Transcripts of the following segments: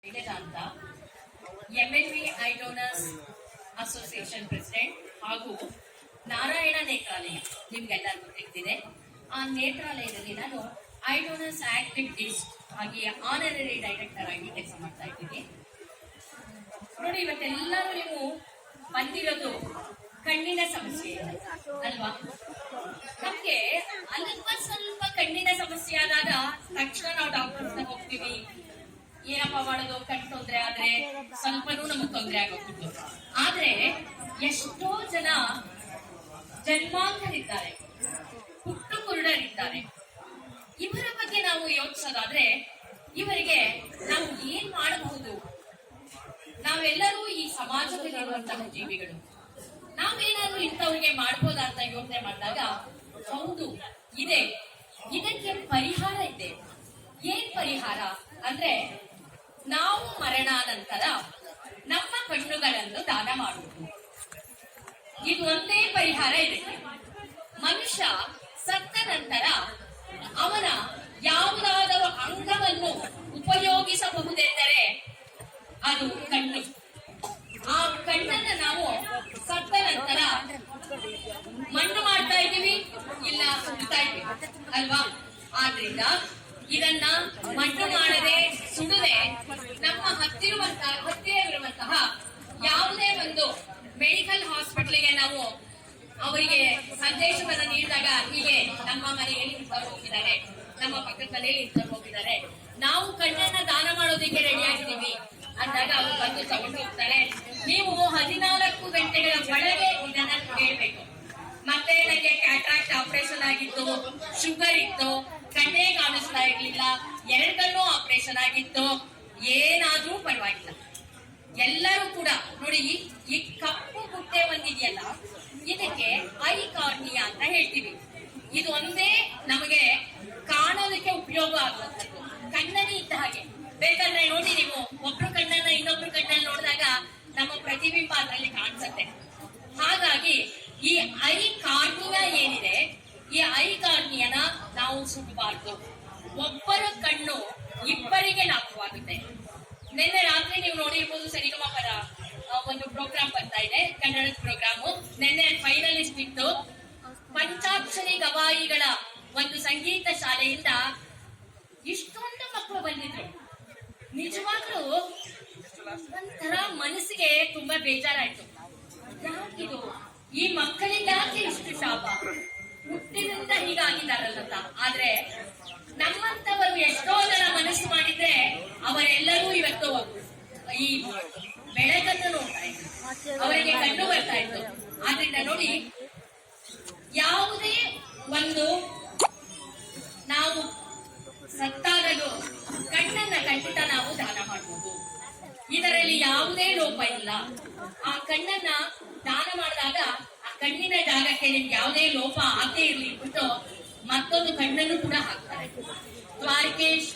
ಅಂತ ಎಂಎನ್ವಿ I donors association president ಹಾಗೂ ನಾರಾಯಣ ನೇತ್ರಾಲಯ ನಿಮ್ಗೆಲ್ಲರಿಗೂ ತಿಳಿದಿದೆ. ಆ ನೇತ್ರಾಲಯದಲ್ಲಿ ನಾನು ಐ ಡೋನರ್ಸ್ ಆಕ್ಟಿವಿಟೀಸ್ ಹಾಗೆ ಆನರರಿ ಡೈರೆಕ್ಟರ್ ಆಗಿ ಕೆಲಸ ಮಾಡ್ತಾ ಇದ್ದೀನಿ. ನೋಡಿ, ಇವತ್ತೆಲ್ಲರೂ ನೀವು ಬಂದಿರೋದು ಕಣ್ಣಿನ ಸಮಸ್ಯೆ ಅಲ್ವಾ? ನಮ್ಗೆ ಅಲ್ಪ ಸ್ವಲ್ಪ ಕಣ್ಣಿನ ಸಮಸ್ಯೆ ಆದಾಗ ತಕ್ಷಣ ನಾವು ಡಾಕ್ಟರ್ ಹೋಗ್ತೀವಿ. ಏನಪ್ಪ ಮಾಡೋದು, ಕಣ್ ತೊಂದರೆ ಆದ್ರೆ ಸ್ವಲ್ಪನೂ ನಮಗ್ ತೊಂದರೆ ಆಗೋಗ್ಬಿಟ್ಟು. ಆದ್ರೆ ಎಷ್ಟೋ ಜನ ಜನ್ಮಾಂಧರಿದ್ದಾರೆ, ಹುಟ್ಟು ಕುರುಡರಿದ್ದಾರೆ. ಇವರ ಬಗ್ಗೆ ನಾವು ಯೋಚಿಸೋದಾದ್ರೆ ಇವರಿಗೆ ನಾವು ಏನ್ ಮಾಡಬಹುದು? ನಾವೆಲ್ಲರೂ ಈ ಸಮಾಜದಲ್ಲಿರುವಂತಹ ಜೀವಿಗಳು. ನಾವೇನಾದ್ರೂ ಇಂಥವ್ರಿಗೆ ಮಾಡ್ಬೋದಾ ಅಂತ ಯೋಚನೆ ಮಾಡಿದಾಗ ಹೌದು ಇದೆ, ಇದಕ್ಕೆ ಪರಿಹಾರ ಇದೆ. ಏನ್ ಪರಿಹಾರ ಅಂದ್ರೆ, ನಾವು ಮರಣಾನಂತರ ನಮ್ಮ ಕಣ್ಣುಗಳನ್ನು ದಾನ ಮಾಡುವುದು. ಇದು ಒಂದೇ ಪರಿಹಾರ ಇದಕ್ಕೆ. ಮನುಷ್ಯ ಸತ್ತ ನಂತರ ಅವನ ಯಾವುದಾದರೂ ಅಂಗವನ್ನು ಉಪಯೋಗಿಸಬಹುದೆಂದರೆ ಅದು ಕಣ್ಣು. ಆ ಕಣ್ಣನ್ನು ನಾವು ಸತ್ತ ನಂತರ ಮಣ್ಣು ಮಾಡ್ತಾ ಇದ್ದೀವಿ, ಇಲ್ಲ ಸುಡ್ತಾ ಇದ್ದೀವಿ ಅಲ್ವಾ? ಆದ್ರಿಂದ ಇದನ್ನ ಮಣ್ಣು ಮಾಡದೆ ಸುಡದೆ ನಮ್ಮ ಹತ್ತಿರವಿರುವಂತಹ ಯಾವುದೇ ಒಂದು ಮೆಡಿಕಲ್ ಹಾಸ್ಪಿಟಲ್ಗೆ ನಾವು ಅವರಿಗೆ ಸಂದೇಶವನ್ನು ನೀಡಿದಾಗ, ಹೀಗೆ ನಮ್ಮ ಮನೆಯಲ್ಲಿ ಇಂಥವ್ರು ಹೋಗಿದ್ದಾರೆ, ನಮ್ಮ ಪಕ್ಕದ ಮನೆಯಲ್ಲಿ ಇಂಥವ್ರು ಹೋಗಿದ್ದಾರೆ, ನಾವು ಕಣ್ಣನ್ನ ದಾನ ಮಾಡೋದಕ್ಕೆ ರೆಡಿ ಆಗಿದ್ದೀವಿ ಅಂದಾಗ ಅವರು ಬಂದು ತಗೊಂಡು ಹೋಗ್ತಾರೆ. ನೀವು 14 ಗಂಟೆಗಳ ಒಳಗೆ ಇದನ್ನ ಹೇಳ್ಬೇಕು. ಮತ್ತೆ ನನಗೆ ಕ್ಯಾಟ್ರಾಕ್ಟ್ ಆಪರೇಷನ್ ಆಗಿತ್ತು, ಶುಗರ್ ಇತ್ತು, ಕಣ್ಣೇ ಕಾಣಿಸ್ತಾ ಇರ್ಲಿಲ್ಲ, 2 ಕಣ್ಣು ಆಪರೇಷನ್ ಆಗಿತ್ತು, ಏನಾದ್ರೂ ಪರವಾಗಿಲ್ಲ. ಎಲ್ಲರೂ ಕೂಡ ನೋಡಿ, ಈ ಕಪ್ಪು ಗುಡ್ಡೆ ಒಂದಿದೆಯಲ್ಲ, ಇದಕ್ಕೆ ಐ ಕಾರ್ನಿಯಾ ಅಂತ ಹೇಳ್ತೀವಿ. ಇದು ಒಂದೇ ನಮಗೆ ಕಾಣೋದಕ್ಕೆ ಉಪಯೋಗ ಆಗುವಂಥದ್ದು. ಕಣ್ಣನಿ ಇದ್ದ ಹಾಗೆ. ಬೇಕಾದ್ರೆ ನೋಡಿ, ನೀವು ಒಬ್ರು ಕಣ್ಣನ್ನ ಇನ್ನೊಬ್ರು ಕಣ್ಣಲ್ಲಿ ನೋಡಿದಾಗ ನಮ್ಮ ಪ್ರತಿಬಿಂಬ ಅದರಲ್ಲಿ ಕಾಣಿಸುತ್ತೆ. ಹಾಗಾಗಿ ಈ ಐ ಕಾರ್ನಿಯಾ ಏನಿದೆ, ಈ ಐ ಕಾರ್ನಿಯನ ನಾವು ಸುಡಬಾರ್ದು. ಒಬ್ಬರ ಕಣ್ಣು ಇಬ್ಬರಿಗೆ ಲಾಭವಾಗುತ್ತೆ. ನಿನ್ನೆ ರಾತ್ರಿ ನೀವು ನೋಡಿರ್ಬೋದು, ಸರಿಗಮಪರ ಒಂದು ಪ್ರೋಗ್ರಾಮ್ ಬರ್ತಾ ಇದೆ, ಕನ್ನಡದ ಪ್ರೋಗ್ರಾಮು. ನಿನ್ನೆ ಫೈನಲಿಸ್ಟ್ ಇತ್ತು. ಪಂಚಾಕ್ಷರಿ ಗವಾಯಿಗಳ ಒಂದು ಸಂಗೀತ ಶಾಲೆಯಿಂದ ಇಷ್ಟೊಂದು ಮಕ್ಕಳು ಬಂದಿದ್ರು. ನಿಜವಾಗ್ಲೂ ಒಂಥರ ಮನಸ್ಸಿಗೆ ತುಂಬಾ ಬೇಜಾರಾಯ್ತು. ಯಾಕಿದು, ಈ ಮಕ್ಕಳಿಗೆ ಯಾಕೆ ಇಷ್ಟು ಶಾಪ? ಹುಟ್ಟಿನಿಂದ ಹೀಗಾಗಿದ್ದಾರಲ್ಲ. ಆದ್ರೆ ನಮ್ಮಂತವರು ಎಷ್ಟೋ ಜನ ಮನಸ್ಸು ಮಾಡಿದ್ರೆ ಅವರೆಲ್ಲರೂ ಇವತ್ತು ಈ ಬೆಳಕನ್ನು ನೋಡ್ತಾ ಇದ್ರು, ಅವರಿಗೆ ಕಣ್ಣು ಬರ್ತಾ ಇತ್ತು. ಆದ್ರಿಂದ ನೋಡಿ, ಯಾವುದೇ ಒಂದು ನಾವು ಸತ್ತಾಗಲು ಕಣ್ಣನ್ನ ಖಂಡಿತ ನಾವು ದಾನ ಮಾಡಬಹುದು. ಇದರಲ್ಲಿ ಯಾವುದೇ ಲೋಪ ಇಲ್ಲ. ಆ ಕಣ್ಣನ್ನ ದಾನ ಮಾಡಿದಾಗ ಆ ಕಣ್ಣಿನ ಜಾಗಕ್ಕೆ ನಿಮ್ಗೆ ಯಾವುದೇ ಲೋಪ ಆಗೇ ಇರ್ಲಿ ಬಿಟ್ಟು ಮತ್ತೊಂದು ಕಣ್ಣನ್ನು ಕೂಡ ಹಾಕ್ತಾರೆ. ದ್ವಾರಕೇಶ್,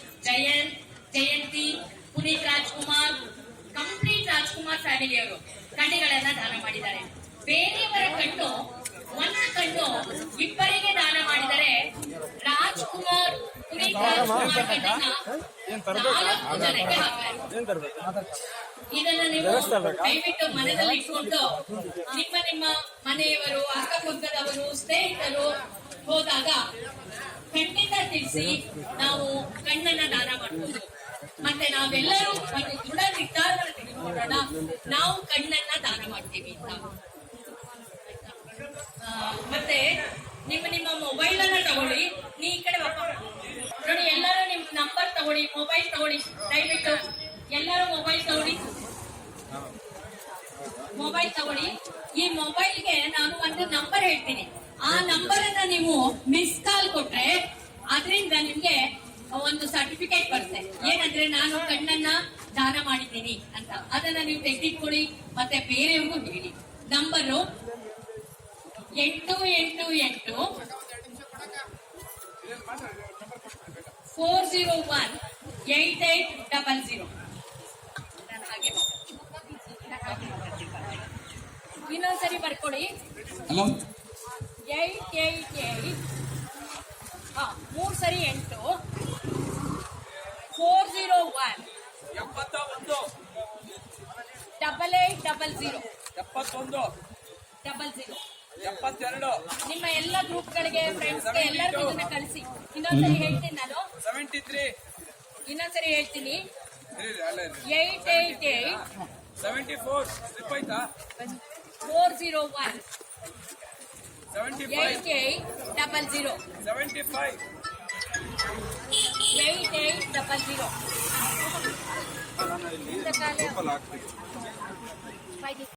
ಜಯಂತಿ, ಪುನೀತ್ ರಾಜ್ಕುಮಾರ್, ಕಂಪ್ಲೀಟ್ ರಾಜ್ಕುಮಾರ್ ಫ್ಯಾಮಿಲಿಯವರು ಕಣ್ಣುಗಳನ್ನ ದಾನ ಮಾಡಿದ್ದಾರೆ. ಬೇರೆಯವರ ಕಣ್ಣು, ಒಂದು ಕಣ್ಣು ಇಬ್ಬರಿಗೆ ದಾನ ಮಾಡಿದರೆ ರಾಜ್ಕುಮಾರ್, ಪುನೀತ್ ರಾಜ್ಕುಮಾರ್ ಕಣ್ಣನ್ನ 4 ಜನಕ್ಕೆ ಹಾಕ್ತಾರೆ. ಇದನ್ನ ನೀವು ದಯವಿಟ್ಟು ಮನದಲ್ಲಿ ಇಟ್ಕೊಂಡು ನಿಮ್ಮ ಮನೆಯವರು, ಅಕ್ಕಪಕ್ಕದವರು, ಸ್ನೇಹಿತರು ಹೋದಾಗ ಖಂಡಿತ ತಿಳಿಸಿ, ನಾವು ಕಣ್ಣನ್ನ ದಾನ ಮಾಡಬಹುದು. ಮತ್ತೆ ನಾವೆಲ್ಲರೂ ಒಂದು ದೃಢ ನಿರ್ಧಾರವನ್ನು ತೆಗೆದುಕೊಳ್ಳೋಣ, ನಾವು ಕಣ್ಣನ್ನ ದಾನ ಮಾಡ್ತೀವಿ ಅಂತ. ಮತ್ತೆ ನಿಮ್ಮ ಮೊಬೈಲ್ ಅನ್ನ ತಗೊಳ್ಳಿ. ನೀ ಈ ಕಡೆ ನೋಡಿ, ಎಲ್ಲರೂ ನಿಮ್ ನಂಬರ್ ತಗೊಳ್ಳಿ, ಮೊಬೈಲ್ ತಗೊಳ್ಳಿ. ದಯವಿಟ್ಟು ಎಲ್ಲರೂ ಮೊಬೈಲ್ ತಗೊಳ್ಳಿ. ಈ ಮೊಬೈಲ್ಗೆ ನಾನು ಒಂದು ನಂಬರ್ ಹೇಳ್ತೀನಿ. ಆ ನಂಬರ್ ಅನ್ನ ನೀವು ಮಿಸ್ ಕಾಲ್ ಕೊಟ್ರೆ ಅದರಿಂದ ನಿಮ್ಗೆ ಒಂದು ಸರ್ಟಿಫಿಕೇಟ್ ಬರುತ್ತೆ. ಏನಂದ್ರೆ, ನಾನು ಕಣ್ಣನ್ನ ದಾನ ಮಾಡಿದ್ದೀನಿ ಅಂತ. ಅದನ್ನ ನೀವು ತೆಗೆದಿಟ್ಕೊಳ್ಳಿ, ಮತ್ತೆ ಬೇರೆಯವ್ರಿಗೂ ಹೇಳಿ. ನಂಬರು 888 401 8800. ಇನ್ನೊಂದ್ಸರಿ ಬರ್ಕೊಡಿ. 888 3 ಸರಿ 8 401 8800 71 00 72 ನಿಮ್ಮ ಎಲ್ಲ ಗ್ರೂಪ್ಗಳಿಗೆ ಫ್ರೆಂಡ್ಸ್ಗೆ ಎಲ್ಲರಿಗೂ ಇದನ್ನ ಕಳಿಸಿ. ಇನ್ನೊಂದ್ಸರಿ ಹೇಳ್ತೀನಿ ನಾನು, 73 ಇನ್ನೊಂದ್ಸರಿ ಹೇಳ್ತೀನಿ. 888 74 ಸ್ಲಿಪ್ ಆಯ್ತಾ 401 75 8800 75 8800.